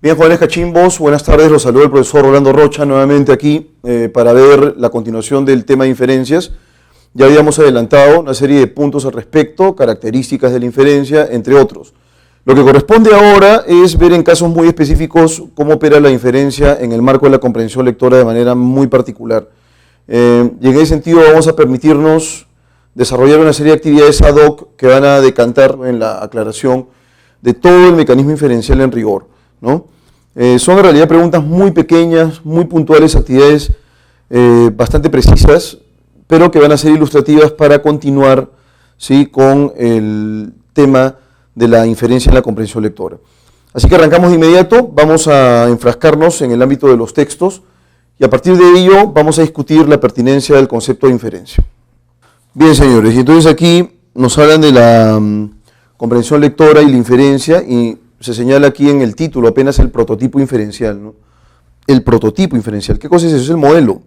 Bien, jóvenes cachimbos, buenas tardes, los saluda el profesor Rolando Rocha nuevamente aquí para ver la continuación del tema de inferencias. Ya habíamos adelantado una serie de puntos al respecto, características de la inferencia, entre otros. Lo que corresponde ahora es ver en casos muy específicos cómo opera la inferencia en el marco de la comprensión lectora de manera muy particular. Y en ese sentido vamos a permitirnos desarrollar una serie de actividades ad hoc que van a decantar en la aclaración de todo el mecanismo inferencial en rigor, ¿no? Son en realidad preguntas muy pequeñas, muy puntuales, actividades bastante precisas, pero que van a ser ilustrativas para continuar, ¿sí?, con el tema de la inferencia en la comprensión lectora. Así que arrancamos de inmediato, vamos a enfrascarnos en el ámbito de los textos y a partir de ello vamos a discutir la pertinencia del concepto de inferencia. Bien, señores, y entonces aquí nos hablan de la comprensión lectora y la inferencia y se señala aquí en el título apenas el prototipo inferencial, ¿no? El prototipo inferencial, ¿qué cosa es eso? Es el modelo. O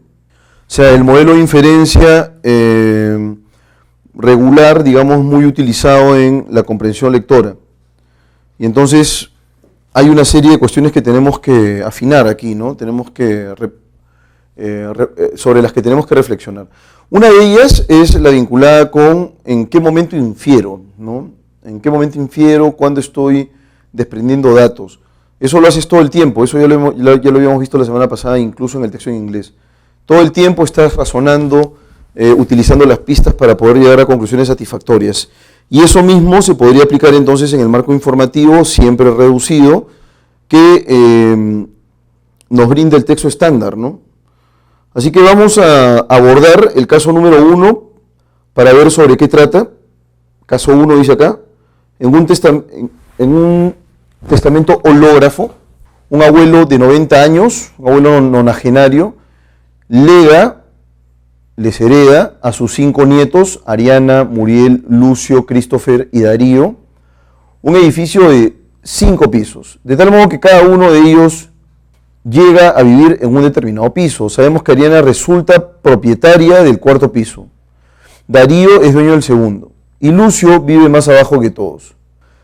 sea, el modelo de inferencia regular, digamos, muy utilizado en la comprensión lectora. Y entonces hay una serie de cuestiones que tenemos que afinar aquí, ¿no? Tenemos que sobre las que tenemos que reflexionar. Una de ellas es la vinculada con en qué momento infiero, ¿no? En qué momento infiero, cuándo estoy desprendiendo datos. Eso lo haces todo el tiempo, eso ya lo habíamos visto la semana pasada, incluso en el texto en inglés. Todo el tiempo estás razonando, utilizando las pistas para poder llegar a conclusiones satisfactorias. Y eso mismo se podría aplicar entonces en el marco informativo, siempre reducido, que nos brinda el texto estándar, ¿no? Así que vamos a abordar el caso número 1 para ver sobre qué trata. Caso 1 dice acá, en un testamento hológrafo, un abuelo de 90 años, un abuelo nonagenario, les hereda a sus 5 nietos, Ariana, Muriel, Lucio, Christopher y Darío, un edificio de 5 pisos, de tal modo que cada uno de ellos llega a vivir en un determinado piso. Sabemos que Ariana resulta propietaria del 4.º piso, Darío es dueño del 2.º, y Lucio vive más abajo que todos.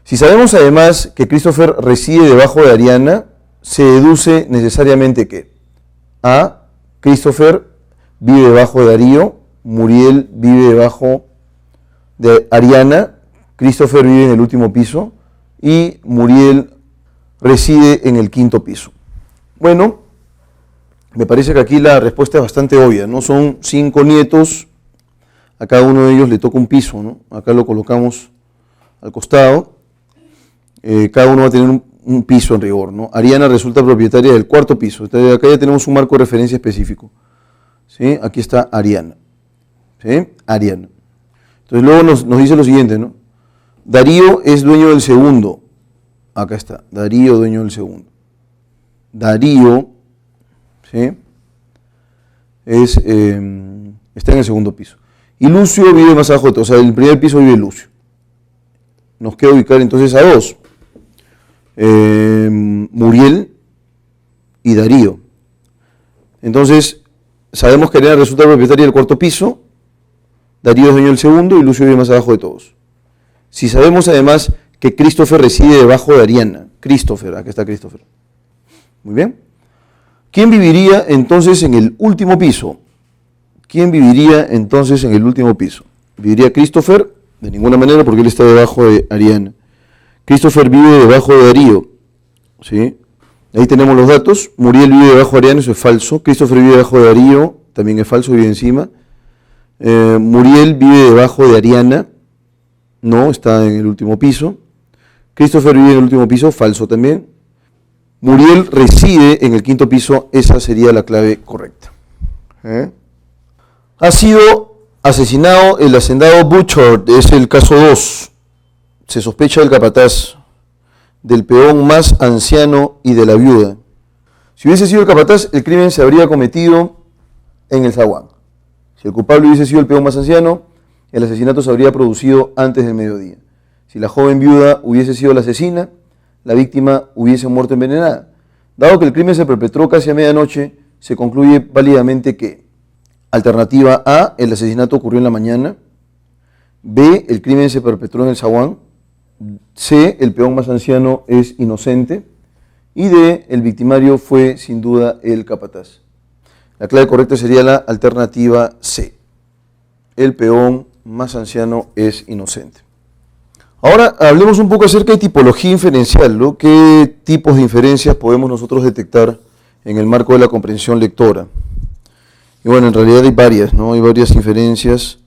Si sabemos además que Christopher reside debajo de Ariana, se deduce necesariamente que A. Christopher vive debajo de Darío, Muriel vive debajo de Ariana, Christopher vive en el último piso y Muriel reside en el 5.º piso. Bueno, me parece que aquí la respuesta es bastante obvia, ¿no? Son 5 nietos, a cada uno de ellos le toca un piso, ¿no? Acá lo colocamos al costado. Cada uno va a tener un piso en rigor, ¿no? Ariana resulta propietaria del 4.º piso. Entonces, acá ya tenemos un marco de referencia específico, ¿sí? Aquí está Ariana, ¿sí? Ariana. Entonces luego nos dice lo siguiente, ¿no? Darío es dueño del 2.º. Acá está, Darío dueño del 2.º. Darío, ¿sí?, está en el 2.º piso. Y Lucio vive más abajo de todo, o sea, en el primer piso vive Lucio. Nos queda ubicar entonces a 2. Muriel y Darío. Entonces, sabemos que Ariana resulta propietaria del 4.º piso, Darío es dueño del 2.º y Lucio vive más abajo de todos. Si sabemos además que Christopher reside debajo de Ariana, Christopher, aquí está Christopher. Muy bien. ¿Quién viviría entonces en el último piso? ¿Quién viviría entonces en el último piso? ¿Viviría Christopher? De ninguna manera, porque él está debajo de Ariana. Christopher vive debajo de Darío, ¿sí? Ahí tenemos los datos. Muriel vive debajo de Ariana, eso es falso. Christopher vive debajo de Darío, también es falso, vive encima. Muriel vive debajo de Ariana, no, está en el último piso. Christopher vive en el último piso, falso también. Muriel reside en el 5.º piso, esa sería la clave correcta. Ha sido asesinado el hacendado Butcher, es el caso 2. Se sospecha del capataz, del peón más anciano y de la viuda. Si hubiese sido el capataz, el crimen se habría cometido en el zaguán. Si el culpable hubiese sido el peón más anciano, el asesinato se habría producido antes del mediodía. Si la joven viuda hubiese sido la asesina, la víctima hubiese muerto envenenada. Dado que el crimen se perpetró casi a medianoche, se concluye válidamente que: alternativa A, el asesinato ocurrió en la mañana; B, el crimen se perpetró en el zaguán; C, el peón más anciano es inocente; Y D, el victimario fue sin duda el capataz. La clave correcta sería la alternativa C. El peón más anciano es inocente. Ahora hablemos un poco acerca de tipología inferencial, ¿no? ¿Qué tipos de inferencias podemos nosotros detectar en el marco de la comprensión lectora? Y bueno, en realidad hay varias, ¿no? Hay varias inferencias.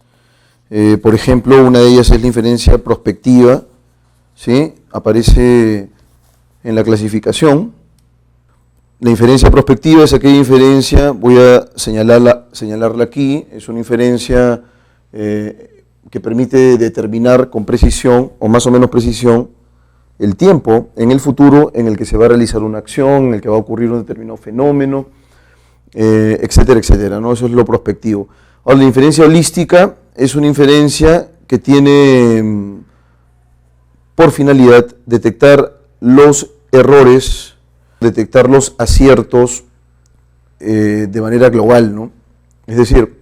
Por ejemplo, una de ellas es la inferencia prospectiva, ¿sí? Aparece en la clasificación. La inferencia prospectiva es aquella inferencia, voy a señalarla aquí, es una inferencia que permite determinar con precisión, o más o menos precisión, el tiempo en el futuro en el que se va a realizar una acción, en el que va a ocurrir un determinado fenómeno, etcétera, etcétera, ¿no? Eso es lo prospectivo. Ahora, la inferencia holística es una inferencia que tiene por finalidad detectar los errores, detectar los aciertos de manera global, ¿no? Es decir,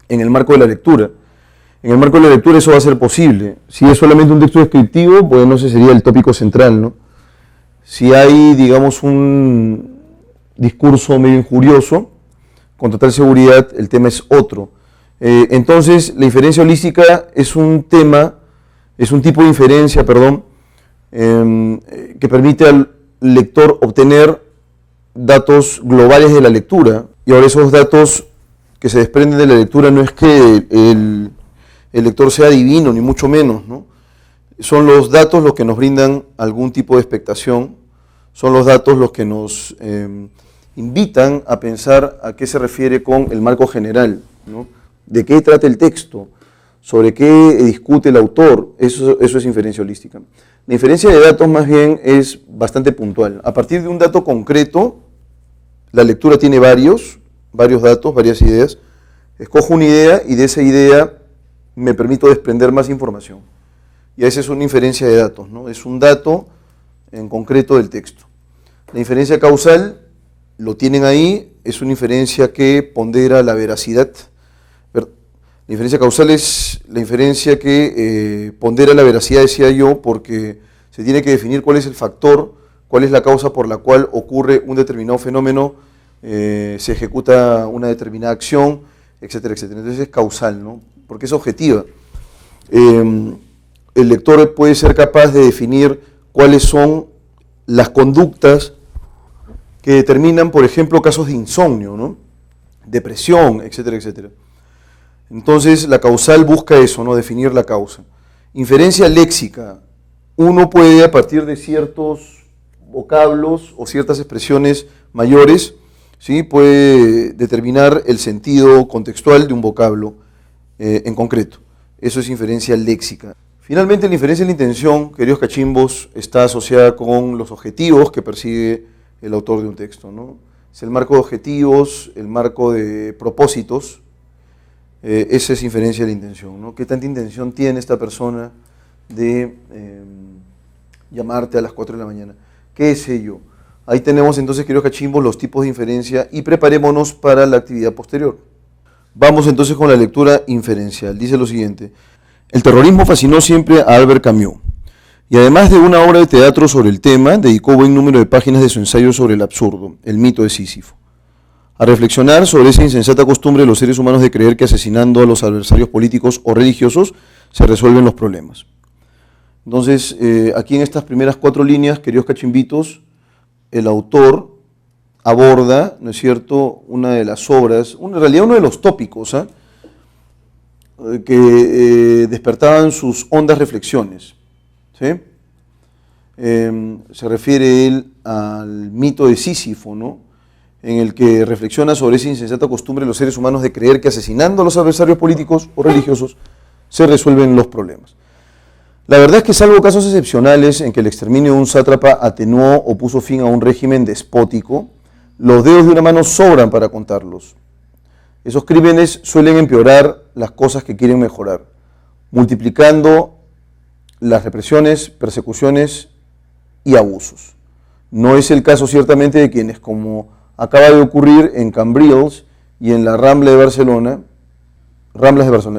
en el marco de la lectura. En el marco de la lectura eso va a ser posible. Si es solamente un texto descriptivo, pues no sé, sería el tópico central, ¿no? Si hay, digamos, un discurso medio injurioso, con total seguridad el tema es otro. Entonces, la inferencia holística es un tipo de inferencia, que permite al lector obtener datos globales de la lectura. Y ahora esos datos que se desprenden de la lectura no es que el lector sea divino, ni mucho menos, ¿no? Son los datos los que nos brindan algún tipo de expectación, son los datos los que nos invitan a pensar a qué se refiere con el marco general, ¿no? De qué trata el texto, sobre qué discute el autor, eso es inferencia holística. La inferencia de datos más bien es bastante puntual. A partir de un dato concreto, la lectura tiene varios datos, varias ideas, escojo una idea y de esa idea me permito desprender más información. Y esa es una inferencia de datos, ¿no? Es un dato en concreto del texto. La inferencia causal, lo tienen ahí, es una inferencia que pondera la veracidad. La inferencia causal es la inferencia que pondera la veracidad, decía yo, porque se tiene que definir cuál es el factor, cuál es la causa por la cual ocurre un determinado fenómeno, se ejecuta una determinada acción, etcétera, etcétera. Entonces es causal, ¿no? Porque es objetiva. El lector puede ser capaz de definir cuáles son las conductas que determinan, por ejemplo, casos de insomnio, ¿no? Depresión, etcétera, etcétera. Entonces, la causal busca eso, ¿no? Definir la causa. Inferencia léxica. Uno puede, a partir de ciertos vocablos o ciertas expresiones mayores, ¿sí? Puede determinar el sentido contextual de un vocablo en concreto. Eso es inferencia léxica. Finalmente, la inferencia de la intención, queridos cachimbos, está asociada con los objetivos que persigue el autor de un texto, ¿no? Es el marco de objetivos, el marco de propósitos. Esa es inferencia de la intención, ¿no? ¿Qué tanta intención tiene esta persona de llamarte a las 4 de la mañana? ¿Qué sé yo? Ahí tenemos entonces, queridos cachimbos, los tipos de inferencia y preparémonos para la actividad posterior. Vamos entonces con la lectura inferencial. Dice lo siguiente: el terrorismo fascinó siempre a Albert Camus, y además de una obra de teatro sobre el tema, dedicó buen número de páginas de su ensayo sobre el absurdo, el mito de Sísifo. A reflexionar sobre esa insensata costumbre de los seres humanos de creer que asesinando a los adversarios políticos o religiosos se resuelven los problemas. Entonces, aquí en estas primeras 4 líneas, queridos cachimbitos, el autor aborda, ¿no es cierto?, una de las obras, en realidad uno de los tópicos, que despertaban sus hondas reflexiones, ¿sí? Se refiere él al mito de Sísifo, ¿no?, en el que reflexiona sobre esa insensata costumbre de los seres humanos de creer que asesinando a los adversarios políticos o religiosos se resuelven los problemas. La verdad es que, salvo casos excepcionales en que el exterminio de un sátrapa atenuó o puso fin a un régimen despótico, los dedos de una mano sobran para contarlos. Esos crímenes suelen empeorar las cosas que quieren mejorar, multiplicando las represiones, persecuciones y abusos. No es el caso ciertamente de quienes, como acaba de ocurrir en Cambrils y en la Ramblas de Barcelona,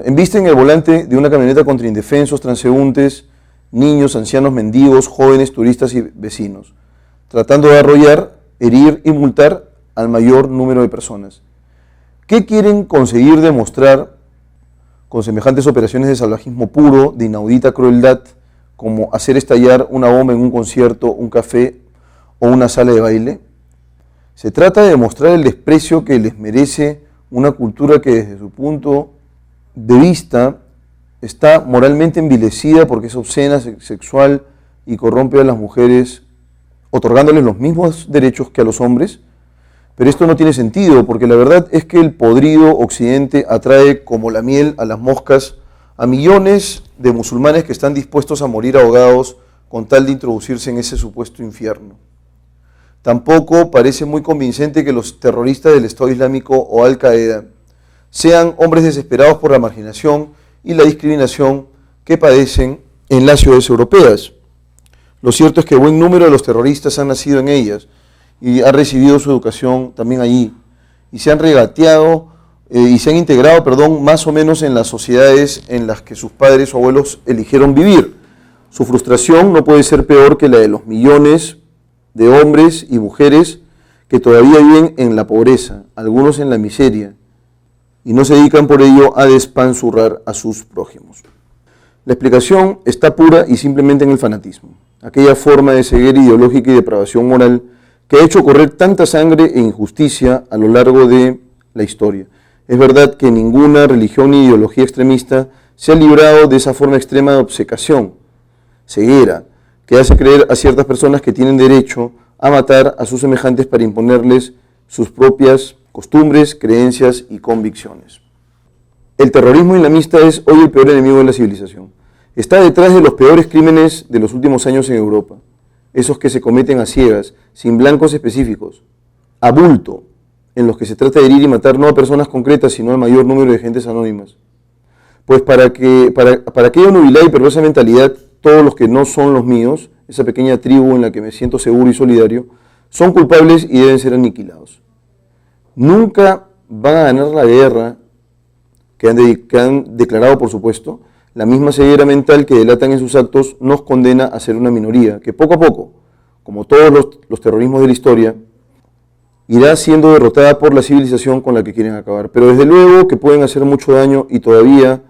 embisten el volante de una camioneta contra indefensos, transeúntes, niños, ancianos, mendigos, jóvenes, turistas y vecinos. tratando de arrollar, herir y multar al mayor número de personas. ¿Qué quieren conseguir demostrar con semejantes operaciones de salvajismo puro, de inaudita crueldad, como hacer estallar una bomba en un concierto, un café o una sala de baile? Se trata de demostrar el desprecio que les merece una cultura que desde su punto de vista está moralmente envilecida porque es obscena, sexual y corrompe a las mujeres, otorgándoles los mismos derechos que a los hombres. Pero esto no tiene sentido, porque la verdad es que el podrido occidente atrae como la miel a las moscas a millones de musulmanes que están dispuestos a morir ahogados con tal de introducirse en ese supuesto infierno. Tampoco parece muy convincente que los terroristas del Estado Islámico o Al-Qaeda sean hombres desesperados por la marginación y la discriminación que padecen en las ciudades europeas. Lo cierto es que buen número de los terroristas han nacido en ellas y han recibido su educación también allí, y se han regateado y se han integrado, más o menos en las sociedades en las que sus padres o abuelos eligieron vivir. Su frustración no puede ser peor que la de los millones de hombres y mujeres que todavía viven en la pobreza, algunos en la miseria, y no se dedican por ello a despanzurrar a sus prójimos. La explicación está pura y simplemente en el fanatismo, aquella forma de ceguera ideológica y depravación moral que ha hecho correr tanta sangre e injusticia a lo largo de la historia. Es verdad que ninguna religión ni ideología extremista se ha librado de esa forma extrema de obcecación, ceguera, que hace creer a ciertas personas que tienen derecho a matar a sus semejantes para imponerles sus propias costumbres, creencias y convicciones. El terrorismo islamista es hoy el peor enemigo de la civilización. Está detrás de los peores crímenes de los últimos años en Europa, esos que se cometen a ciegas, sin blancos específicos, a bulto, en los que se trata de herir y matar no a personas concretas, sino al mayor número de gentes anónimas. Pues para aquella nubilidad y perversa mentalidad, todos los que no son los míos, esa pequeña tribu en la que me siento seguro y solidario, son culpables y deben ser aniquilados. Nunca van a ganar la guerra que han declarado, por supuesto. La misma ceguera mental que delatan en sus actos nos condena a ser una minoría, que poco a poco, como todos los terrorismos de la historia, irá siendo derrotada por la civilización con la que quieren acabar. Pero desde luego que pueden hacer mucho daño todavía,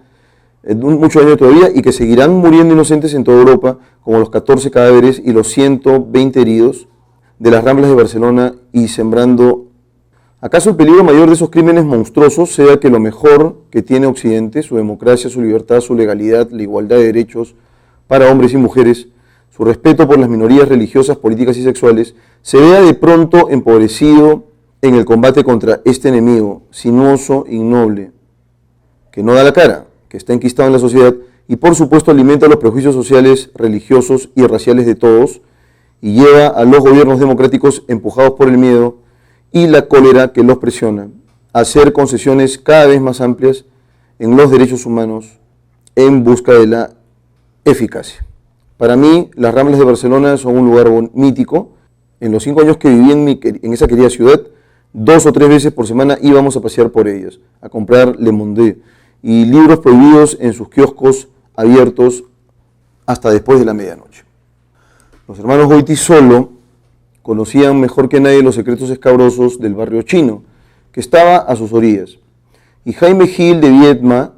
y que seguirán muriendo inocentes en toda Europa, como los 14 cadáveres y los 120 heridos de las Ramblas de Barcelona y sembrando. ¿Acaso el peligro mayor de esos crímenes monstruosos sea que lo mejor que tiene Occidente, su democracia, su libertad, su legalidad, la igualdad de derechos para hombres y mujeres, su respeto por las minorías religiosas, políticas y sexuales, se vea de pronto empobrecido en el combate contra este enemigo sinuoso, ignoble, que no da la cara, que está enquistado en la sociedad y por supuesto alimenta los prejuicios sociales, religiosos y raciales de todos y lleva a los gobiernos democráticos empujados por el miedo y la cólera que los presiona a hacer concesiones cada vez más amplias en los derechos humanos en busca de la eficacia? Para mí, las Ramblas de Barcelona son un lugar mítico. En los 5 años que viví en esa querida ciudad, 2 o 3 veces por semana íbamos a pasear por ellas, a comprar Le Monde y libros prohibidos en sus kioscos abiertos hasta después de la medianoche. Los hermanos Goytisolo conocían mejor que nadie los secretos escabrosos del barrio chino, que estaba a sus orillas. Y Jaime Gil de Viedma,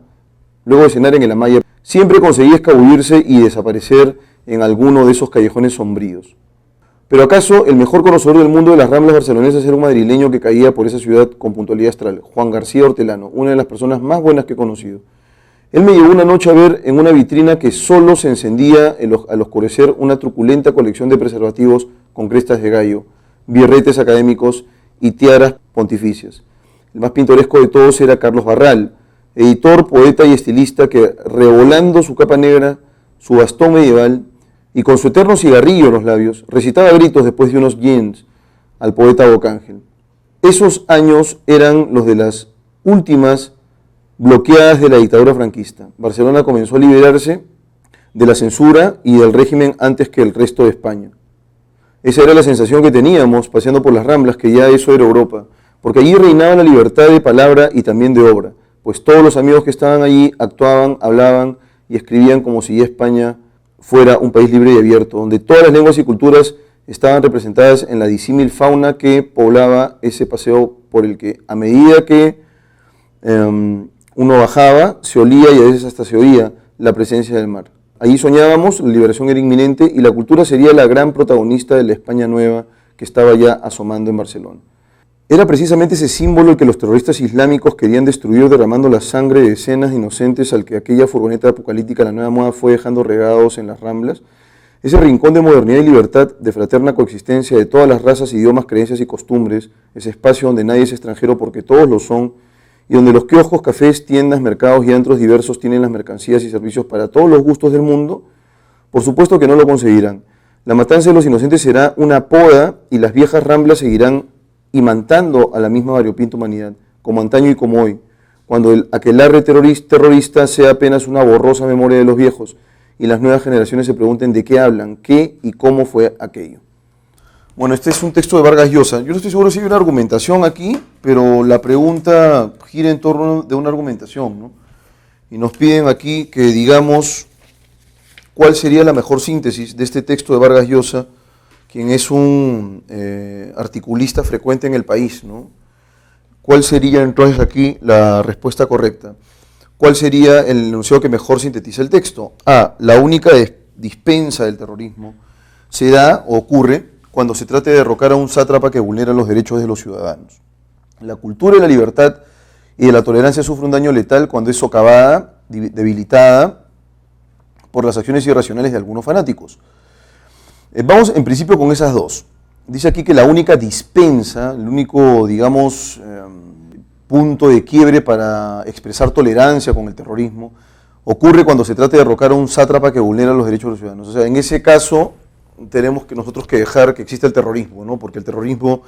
luego de cenar en el Amaya, siempre conseguía escabullirse y desaparecer en alguno de esos callejones sombríos. Pero ¿acaso el mejor conocedor del mundo de las Ramblas barcelonesas era un madrileño que caía por esa ciudad con puntualidad astral? Juan García Hortelano, una de las personas más buenas que he conocido. Él me llevó una noche a ver en una vitrina que solo se encendía al oscurecer una truculenta colección de preservativos con crestas de gallo, birretes académicos y tiaras pontificias. El más pintoresco de todos era Carlos Barral, editor, poeta y estilista que, revolando su capa negra, su bastón medieval y con su eterno cigarrillo en los labios, recitaba a gritos después de unos gins al poeta Bocángel. Esos años eran los de las últimas bloqueadas de la dictadura franquista. Barcelona comenzó a liberarse de la censura y del régimen antes que el resto de España. Esa era la sensación que teníamos paseando por las Ramblas, que ya eso era Europa, porque allí reinaba la libertad de palabra y también de obra, pues todos los amigos que estaban allí actuaban, hablaban y escribían como si ya España fuera un país libre y abierto, donde todas las lenguas y culturas estaban representadas en la disímil fauna que poblaba ese paseo por el que a medida que uno bajaba, se olía y a veces hasta se oía la presencia del mar. Allí soñábamos, la liberación era inminente y la cultura sería la gran protagonista de la España nueva que estaba ya asomando en Barcelona. Era precisamente ese símbolo el que los terroristas islámicos querían destruir, derramando la sangre de decenas de inocentes al que aquella furgoneta apocalíptica, la nueva moda, fue dejando regados en las Ramblas. Ese rincón de modernidad y libertad, de fraterna coexistencia de todas las razas, idiomas, creencias y costumbres, ese espacio donde nadie es extranjero porque todos lo son, y donde los kioscos, cafés, tiendas, mercados y antros diversos tienen las mercancías y servicios para todos los gustos del mundo, por supuesto que no lo conseguirán. La matanza de los inocentes será una poda y las viejas Ramblas seguirán imantando a la misma variopinta humanidad, como antaño y como hoy, cuando el aquelarre terrorista sea apenas una borrosa memoria de los viejos y las nuevas generaciones se pregunten de qué hablan, qué y cómo fue aquello. Bueno, este es un texto de Vargas Llosa. Yo no estoy seguro si hay una argumentación aquí, pero la pregunta gira en torno de una argumentación, ¿no? Y nos piden aquí que digamos cuál sería la mejor síntesis de este texto de Vargas Llosa, quien es un articulista frecuente en el país, ¿no? ¿Cuál sería entonces aquí la respuesta correcta? ¿Cuál sería el enunciado que mejor sintetiza el texto? A. La única dispensa del terrorismo se da o ocurre cuando se trate de derrocar a un sátrapa que vulnera los derechos de los ciudadanos. La cultura de la libertad y de la tolerancia sufre un daño letal cuando es socavada, debilitada por las acciones irracionales de algunos fanáticos. Vamos en principio con esas dos. Dice aquí que la única dispensa, el único, digamos, punto de quiebre para expresar tolerancia con el terrorismo, ocurre cuando se trata de derrocar a un sátrapa que vulnera los derechos de los ciudadanos. O sea, en ese caso tenemos que nosotros que dejar que exista el terrorismo, ¿no? Porque el terrorismo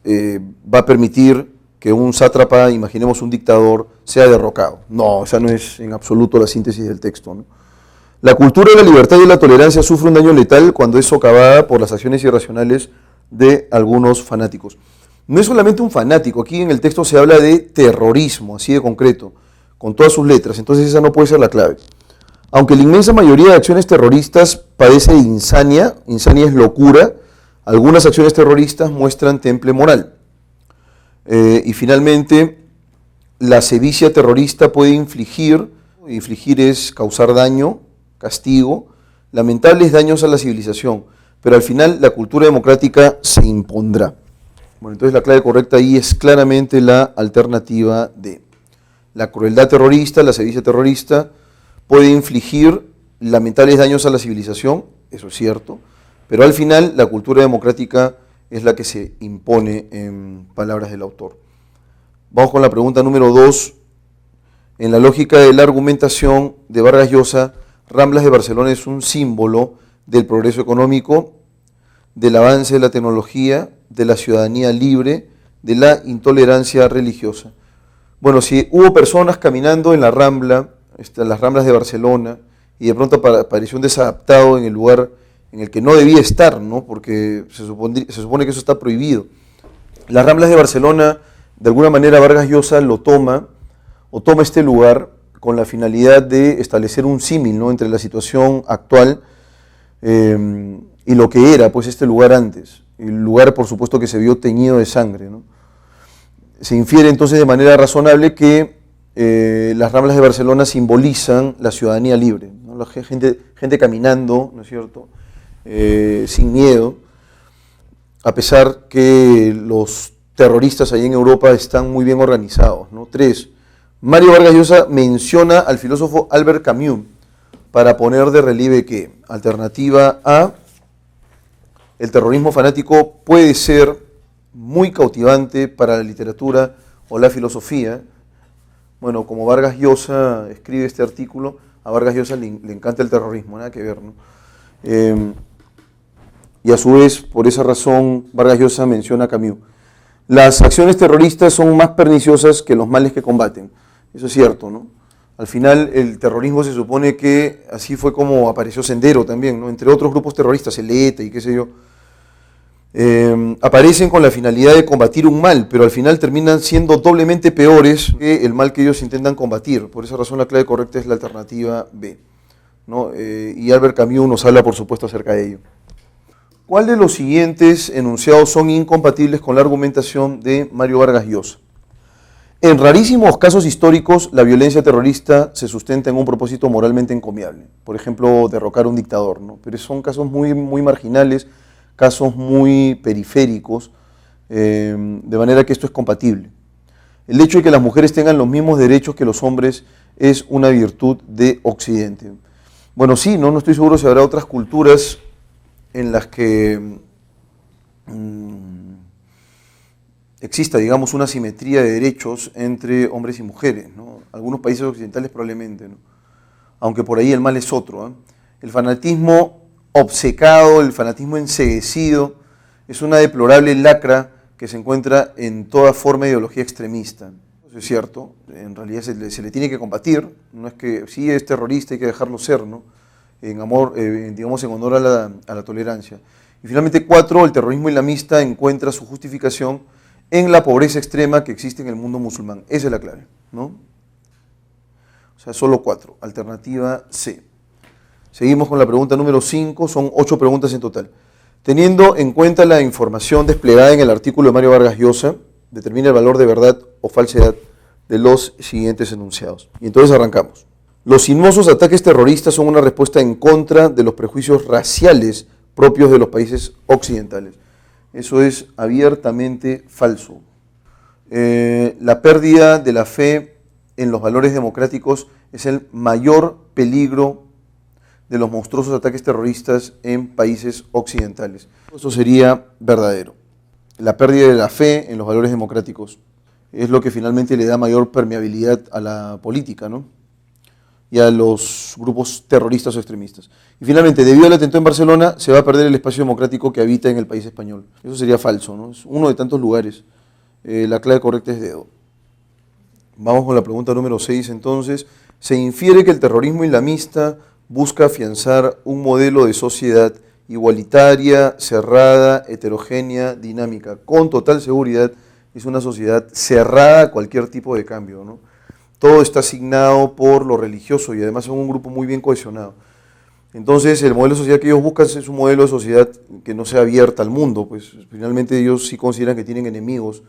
va a permitir que un sátrapa, imaginemos un dictador, sea derrocado. No, esa no es en absoluto la síntesis del texto, ¿no? La cultura de la libertad y la tolerancia sufre un daño letal cuando es socavada por las acciones irracionales de algunos fanáticos. No es solamente un fanático, aquí en el texto se habla de terrorismo, así de concreto, con todas sus letras, entonces esa no puede ser la clave. Aunque la inmensa mayoría de acciones terroristas padece de insania es locura, algunas acciones terroristas muestran temple moral. Y finalmente, la sevicia terrorista puede infligir es causar daño, castigo, lamentables daños a la civilización, pero al final la cultura democrática se impondrá. Bueno, entonces la clave correcta ahí es claramente la alternativa D. La crueldad terrorista, la sevicia terrorista, puede infligir lamentables daños a la civilización, eso es cierto, pero al final la cultura democrática es la que se impone en palabras del autor. Vamos con la pregunta número 2. En la lógica de la argumentación de Vargas Llosa, Ramblas de Barcelona es un símbolo del progreso económico, del avance de la tecnología, de la ciudadanía libre, de la intolerancia religiosa. Bueno, si hubo personas caminando en la Rambla, las Ramblas de Barcelona, y de pronto apareció un desadaptado en el lugar en el que no debía estar, ¿no? Porque se supone que eso está prohibido. Las Ramblas de Barcelona, de alguna manera Vargas Llosa lo toma este lugar con la finalidad de establecer un símil, ¿no?, entre la situación actual y lo que era pues este lugar antes. El lugar, por supuesto, que se vio teñido de sangre, ¿no? Se infiere entonces de manera razonable que las Ramblas de Barcelona simbolizan la ciudadanía libre, ¿no? La gente caminando, ¿no es cierto?, sin miedo, a pesar que los terroristas allí en Europa están muy bien organizados, ¿no? 3. Mario Vargas Llosa menciona al filósofo Albert Camus para poner de relieve que, alternativa A, el terrorismo fanático puede ser muy cautivante para la literatura o la filosofía. Bueno, como Vargas Llosa escribe este artículo, a Vargas Llosa le encanta el terrorismo, nada que ver, ¿no? Y a su vez, por esa razón, Vargas Llosa menciona a Camus. Las acciones terroristas son más perniciosas que los males que combaten. Eso es cierto, ¿no? Al final, el terrorismo se supone que así fue como apareció Sendero también, ¿no? Entre otros grupos terroristas, el ETA y qué sé yo, aparecen con la finalidad de combatir un mal, pero al final terminan siendo doblemente peores que el mal que ellos intentan combatir. Por esa razón, la clave correcta es la alternativa B, ¿no? Y Albert Camus nos habla, por supuesto, acerca de ello. ¿Cuál de los siguientes enunciados son incompatibles con la argumentación de Mario Vargas Llosa? En rarísimos casos históricos, la violencia terrorista se sustenta en un propósito moralmente encomiable. Por ejemplo, derrocar a un dictador, ¿no? Pero son casos muy marginales, casos muy periféricos, de manera que esto es compatible. El hecho de que las mujeres tengan los mismos derechos que los hombres es una virtud de Occidente. Bueno, sí, no estoy seguro si habrá otras culturas en las que exista, digamos, una simetría de derechos entre hombres y mujeres, ¿no? Algunos países occidentales probablemente, ¿no? Aunque por ahí el mal es otro, ¿eh? El fanatismo obcecado, el fanatismo enceguecido, es una deplorable lacra que se encuentra en toda forma de ideología extremista. Eso es cierto, en realidad se le tiene que combatir, no es que sí es terrorista, hay que dejarlo ser, ¿no? En amor, digamos, en honor a la tolerancia. Y finalmente, 4, el terrorismo islamista encuentra su justificación en la pobreza extrema que existe en el mundo musulmán. Esa es la clave, ¿no? O sea, solo 4. Alternativa C. Seguimos con la pregunta número 5, son 8 preguntas en total. Teniendo en cuenta la información desplegada en el artículo de Mario Vargas Llosa, determina el valor de verdad o falsedad de los siguientes enunciados. Y entonces arrancamos. Los sinuosos ataques terroristas son una respuesta en contra de los prejuicios raciales propios de los países occidentales. Eso es abiertamente falso. La pérdida de la fe en los valores democráticos es el mayor peligro de los monstruosos ataques terroristas en países occidentales. Eso sería verdadero. La pérdida de la fe en los valores democráticos es lo que finalmente le da mayor permeabilidad a la política, ¿no? Y a los grupos terroristas o extremistas. Y finalmente, debido al atentado en Barcelona, se va a perder el espacio democrático que habita en el país español. Eso sería falso, ¿no? Es uno de tantos lugares. La clave correcta es dedo. Vamos con la pregunta número 6 entonces. Se infiere que el terrorismo islamista busca afianzar un modelo de sociedad igualitaria, cerrada, heterogénea, dinámica. Con total seguridad es una sociedad cerrada a cualquier tipo de cambio, ¿no? Todo está asignado por lo religioso y además son un grupo muy bien cohesionado. Entonces el modelo de sociedad que ellos buscan es un modelo de sociedad que no sea abierta al mundo, pues finalmente ellos sí consideran que tienen enemigos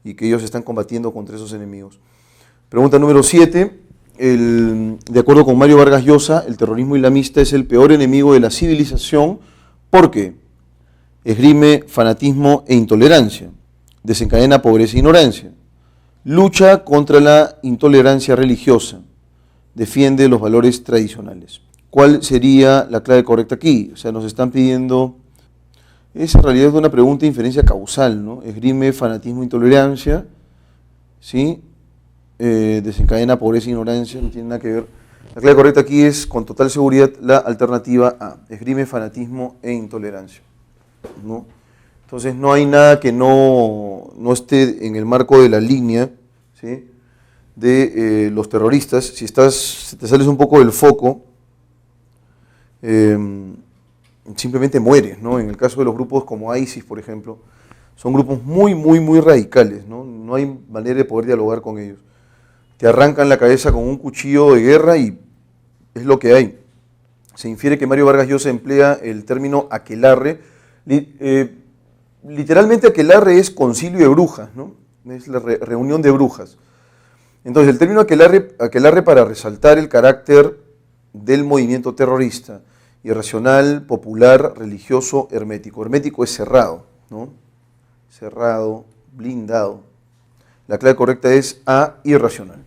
y que ellos están combatiendo contra esos enemigos. Pregunta número 7. De acuerdo con Mario Vargas Llosa, el terrorismo islamista es el peor enemigo de la civilización porque esgrime fanatismo e intolerancia, desencadena pobreza e ignorancia, lucha contra la intolerancia religiosa, defiende los valores tradicionales. ¿Cuál sería la clave correcta aquí? O sea, nos están pidiendo, es en realidad una pregunta de inferencia causal, ¿no? Esgrime fanatismo e intolerancia, ¿sí? Desencadena pobreza e ignorancia, no tiene nada que ver. La clave correcta aquí es, con total seguridad, la alternativa A, esgrime fanatismo e intolerancia, ¿no? Entonces no hay nada que no esté en el marco de la línea, ¿sí?, de los terroristas. Si te sales un poco del foco, simplemente mueres, ¿no? En el caso de los grupos como ISIS, por ejemplo, son grupos muy radicales, ¿no? No hay manera de poder dialogar con ellos. Te arrancan la cabeza con un cuchillo de guerra y es lo que hay. Se infiere que Mario Vargas Llosa emplea el término aquelarre. Literalmente aquelarre es concilio de brujas, ¿no? Es la reunión de brujas. Entonces el término aquelarre para resaltar el carácter del movimiento terrorista, irracional, popular, religioso, hermético. Hermético es cerrado, ¿no? Cerrado, blindado. La clave correcta es A, irracional.